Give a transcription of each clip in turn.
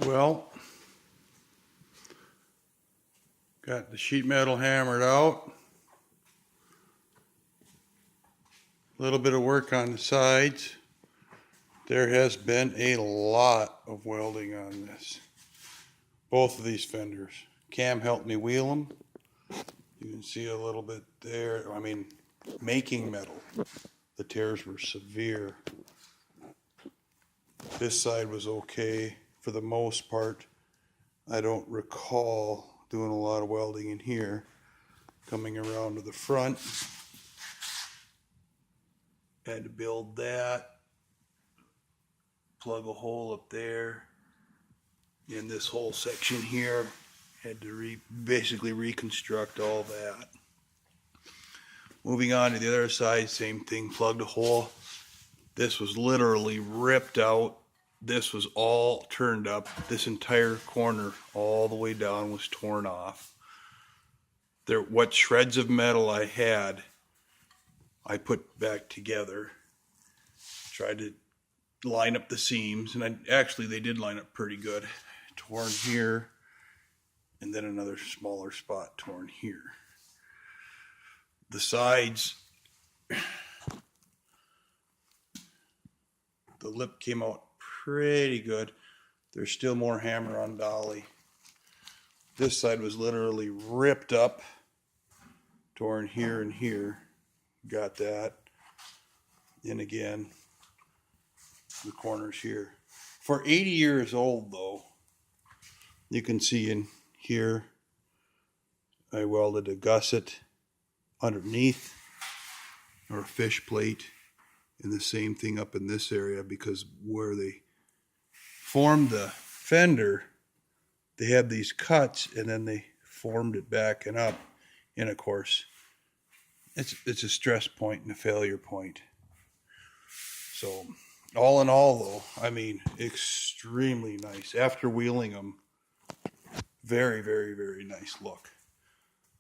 Well, got the sheet metal hammered out. A little bit of work on the sides. There has been a lot of welding on this. Both of these fenders. Cam helped me wheel them. You can see a little bit there. I mean, making metal. The tears were severe. This side was okay for the most part. I don't recall doing a lot of welding in here. Coming around to the front. Had to build that. Plug a hole up there. In this whole section here. Had to basically reconstruct all that. Moving on to the other side, same thing, plugged a hole. This was literally ripped out. This was all turned up. This entire corner all the way down was torn off. What shreds of metal I had, I put back together. Tried to line up the seams, and actually they did line up pretty good. Torn here, and then another smaller spot torn here. The sides, the lip came out pretty good. There's still more hammer on dolly. This side was literally ripped up, torn here and here. Got that. And again, the corners here. For 80 years old though, you can see in here, I welded a gusset underneath, or a fish plate, and the same thing up in this area, because where they formed the fender, they had these cuts, and then they formed it back and up, and of course, it's a stress point and a failure point. So, all in all though, I mean, extremely nice. After wheeling them, very, very, very nice look.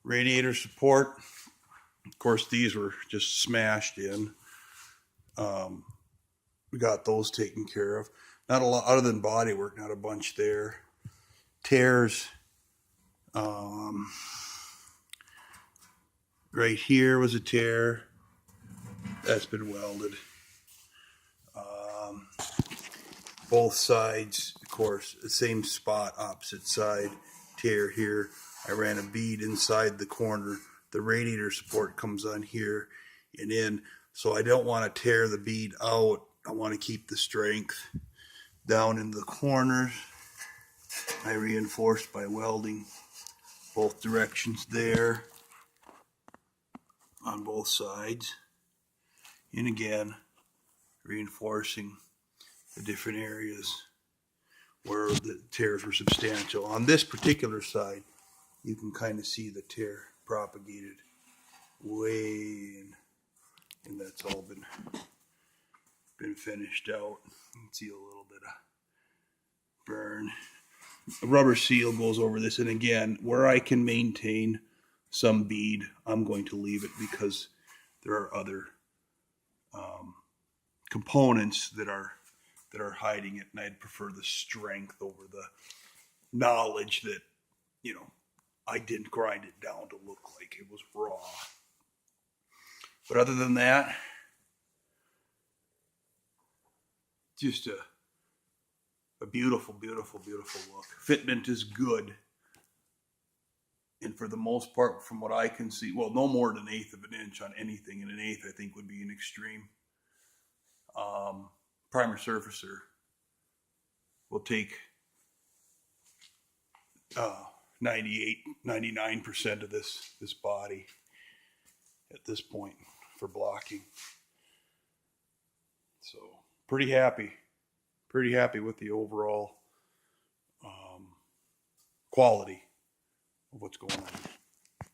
Radiator support, of course, these were just smashed in. We got those taken care of. Not a lot, other than body work, not a bunch there. Tears. Right here was a tear. That's been welded. Both sides, of course, the same spot, opposite side. Tear here. I ran a bead inside the corner. The radiator support comes on here and in. So I don't want to tear the bead out. I want to keep the strength down in the corners. I reinforced by welding both directions there on both sides. And again, reinforcing the different areas where the tears were substantial. On this particular side, you can kind of see the tear propagated way in, and that's all been finished out. You can see a little bit of burn. A rubber seal goes over this, and again, where I can maintain some bead, I'm going to leave it, because there are other components that are hiding it, and I'd prefer the strength over the knowledge that, you know, I didn't grind it down to look like it was raw. But other than that, just a beautiful, beautiful, beautiful look. Fitment is good. And for the most part, from what I can see, well, no more than 1/8 of an inch on anything. And 1/8, I think, would be an extreme. Primer surfacer will take 98, 99% of this body at this point for blocking. So pretty happy with the overall quality of what's going on.